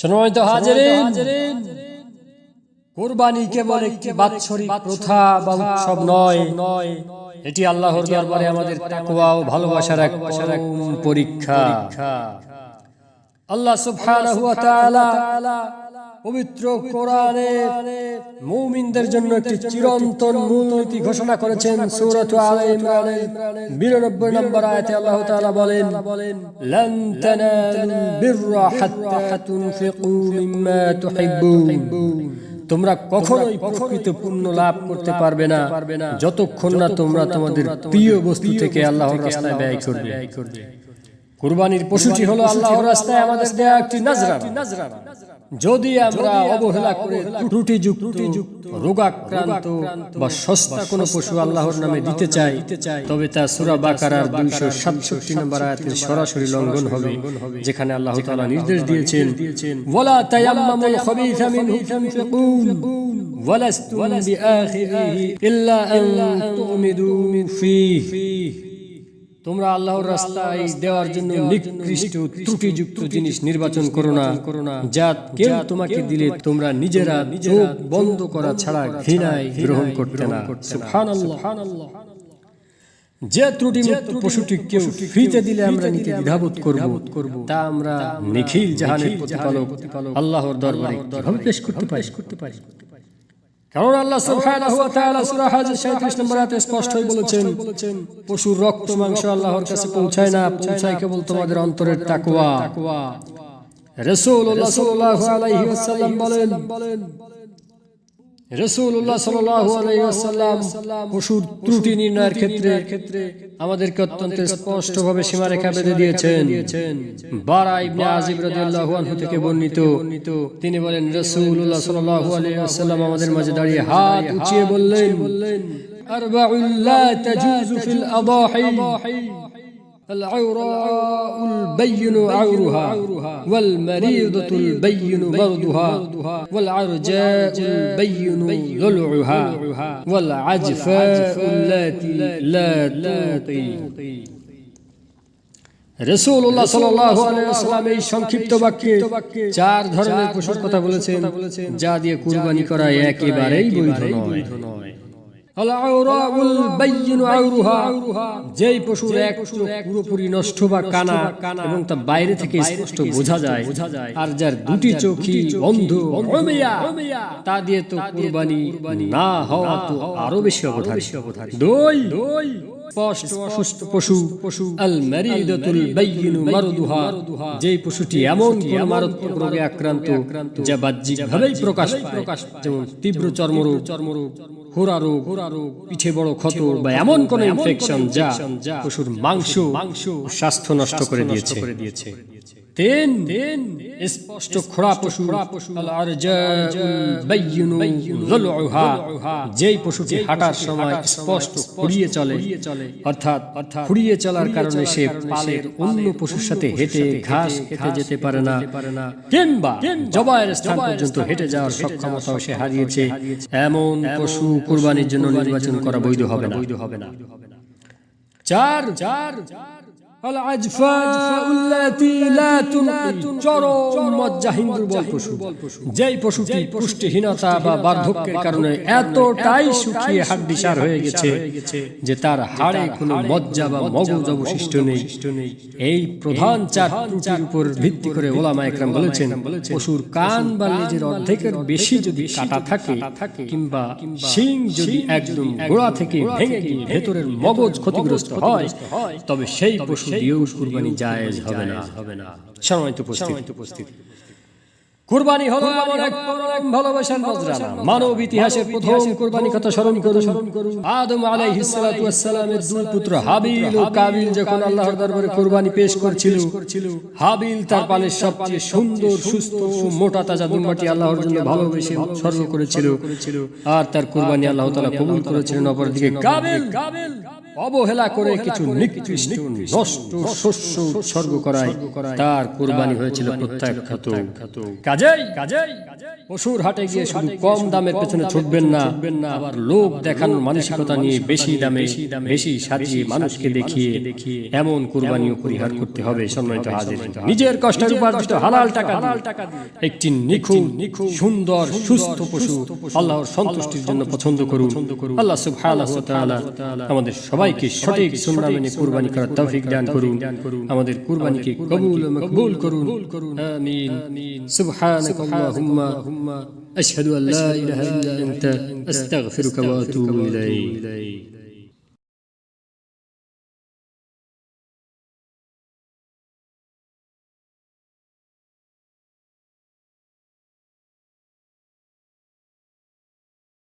সম্মানিত হাজিরিন, কুরবানি কেবল একটি বাৎসরিক প্রথা বা উৎসব নয়, এটি আল্লাহর দরবারে আমাদের তাকওয়া ও ভালোবাসার এক পরীক্ষা। আল্লাহ সুবহানাহু ওয়া তাআলা পবিত্র কোরআনে মুমিনদের জন্য একটি চিরন্তন মূলনীতি ঘোষণা করেছেন। সূরা আলে ইমরানের 92 নম্বর আয়াতে আল্লাহ তাআলা বলেন, লান তানালুল বিররা হাত্তা তুনফিকু মিম্মা তুহিব্বুন। তোমরা কখনোই প্রকৃত পুণ্য লাভ করতে পারবে না যতক্ষণ না তোমরা তোমাদের প্রিয় বস্তু থেকে আল্লাহর রাস্তায় ব্যয় করবে। কুরবানির পশুটি হলো আল্লাহর রাস্তায় আমাদের দেয়া একটি নজরানা। যদি আমরা অবহেলা করে ত্রুটিযুক্ত, রোগাক্রান্ত বা সস্তা কোনো পশু আল্লাহর নামে দিতে চাই, তবে তা সূরা বাকারার 267 নম্বর আয়াতের সরাসরি লঙ্ঘন হবে, যেখানে আল্লাহ তাআলা নির্দেশ দিয়েছেন, ওয়ালা তায়াম্মামুল খাবিসা মিনহু তুনফিকুন ওয়ালাস্তুম বিআখিরিহি ইল্লা আন তুমিদু ফীহি। তোমরা আল্লাহর রাস্তায় দেওয়ার জন্য নিকৃষ্ট ত্রুটিযুক্ত জিনিস নির্বাচন করো না, যা কেউ তোমাকে দিলে তোমরা নিজেরা চোখ বন্ধ করা ছাড়া ঘৃণায় গ্রহণ করতে না। সুবহানাল্লাহ। যে ত্রুটিমুক্ত পশুটি কেউ ফ্রিতে দিলে আমরা নিতে দ্বিধাবোধ করব, তা আমরা নিখিল জাহানের প্রতিপালক আল্লাহর দরবারে কিভাবে পেশ করতে পারি? কারণ আল্লাহ সুবহানাহু ওয়া তাআলা সূরা হজ 37 নম্বর আয়াতে স্পষ্ট বলেছেন, পশুর রক্ত মাংস আল্লাহর কাছে পৌঁছায় না, পৌঁছায় কেবল তোমাদের অন্তরের তাকওয়া। রাসূলুল্লাহ সাল্লাল্লাহু আলাইহি ওয়াসাল্লাম বলেন, রাসূলুল্লাহ সাল্লাল্লাহু আলাইহি ওয়াসাল্লাম পশুর ত্রুটি নির্ণয়ের ক্ষেত্রে আমাদেরকে অত্যন্ত স্পষ্টভাবে সীমারেখা বেঁধে দিয়েছেন। বারা ইবনে আজিব রাদিয়াল্লাহু আনহু থেকে বর্ণিত, তিনি বলেন, রাসূলুল্লাহ সাল্লাল্লাহু আলাইহি ওয়াসাল্লাম আমাদের মাঝে দাঁড়িয়ে হাত উঁচিয়ে বললেন, আরবাউল লা তাজুজু ফিল আদাহি العوراء البين عورها والمريضة البين مرضها والعرجاء البين ضلعها والعجفاء التي لا تعطي। রাসূলুল্লাহ সাল্লাল্লাহু আলাইহি ওয়াসাল্লাম এই সংক্ষিপ্ত বাক্যে চার ধরনের পশুর কথা বলেছেন, যা দিয়ে কুরবানি করা একেবারেই বৈধ নয়। আল-আওরাউল বাইয়িনু আওরুহা, যেই পশুর এক চোখ পুরোপুরি নষ্ট বা কানা এবং তা বাইরে থেকে স্পষ্ট বোঝা যায়, আর যার দুটি চোখই অন্ধ তা দিয়ে তো কুরবানি না হওয়া তো আরো বেশি অবধারিত। দুই, স্পষ্ট অসুস্থ পশু আল মারিদাতুল বাইয়িনু মারদুহা, যেই পশুটি এমন কোন মারাত্মক রোগে আক্রান্ত যা বাহ্যিকভাবেই প্রকাশ পায়, যেমন তীব্র চর্মরোগ, হোরা রোগ, পিঠে বড় ক্ষত বা এমন কোন ইনফেকশন যা পশুর মাংস স্বাস্থ্য নষ্ট করে দিয়েছে। তিন, স্পষ্ট খোড়া পশু আল আরজাউল বাইয়িনু যুলউহা, যেই পশুটি হাঁটার সময় স্পষ্ট খুঁড়িয়ে চলে, অর্থাৎ খুঁড়িয়ে চলার কারণে সে পালের অন্য পশুর সাথে হেঁটে ঘাস খেতে যেতে পারে না, কিংবা জবাইয়ের স্থান পর্যন্ত হেঁটে যাওয়ার সক্ষমতাও সে হারিয়েছে, এমন পশু কুরবানির জন্য নির্বাচন করা বৈধ হবে না। চার, যেই পশুটি পুষ্টিহীনতা বা বার্ধক্যের কারণে এতটাই শুকিয়ে হাড্ডিসার হয়ে গেছে যে তার হাড়ে কোনো মজ্জা বা মগজ অবশিষ্ট নেই। এই প্রধান চার ত্রুটির উপর ভিত্তি করে ওলামায়ে কেরাম বলেছেন, পশুর কান বা লেজের অর্ধেকের বেশি যদি কাটা থাকে কিংবা শিং যদি একদম গোড়া থেকে ভেঙে গিয়ে ভেতরের মগজ ক্ষতিগ্রস্ত হয়, তবে সেই পশু দিয়েও কুরবানি জায়েজ হবে না। সম্মানিত উপস্থিতি, কুরবানি হলো এমন এক পরম ভালোবাসার নজরানা। মানব ইতিহাসের প্রথম কুরবানি কথা স্মরণ করুন। আদম আলাইহিস সালাতু ওয়াস সালামের দুই পুত্র হাবিল ও কাবিল যখন আল্লাহর দরবারে কুরবানি পেশ করছিল, হাবিল তার পালের সবচেয়ে সুন্দর, সুস্থ ও মোটা তাজা দুম্বাটি আল্লাহর জন্য ভালোবেসে উৎসর্গ করেছিল, আর তার কুরবানি আল্লাহ তাআলা কবুল করেছিলেন। অপরদিকে কাবিল অবহেলা করে কিছু নিকৃষ্ট নষ্ট শস্য উৎসর্গ করায় তার কুরবানি হয়েছিল প্রত্যাখ্যাত। কাজেই পশুর হাটে গিয়ে শুধু কম দামের পেছনে ছুটবেন না, আবার লোক দেখানোর মানসিকতা নিয়ে বেশি দামে বেশি সাজিয়ে মানুষকে দেখিয়ে এমন কুরবানিও পরিহার করতে হবে। সম্মানিত হাজির, নিজের কষ্টের উপার্জিত হালাল টাকা একটি নিখুঁত সুন্দর সুস্থ পশু আল্লাহর সন্তুষ্টির জন্য পছন্দ করুন। আল্লাহ সুবহানাহু ওয়া তাআলা আমাদের সবাইকে সঠিক সুন্নাহ মেনে কুরবানি করার তৌফিক দান করুন। আমাদের কুরবানিকে কবুল ও মকবুল করুন। আমিন। সুবহানাকাল্লাহুম্মা আশহাদু আল্লা ইলাহা ইল্লা আনতা আস্তাগফিরুকা ওয়া আতুবু ইলাইক।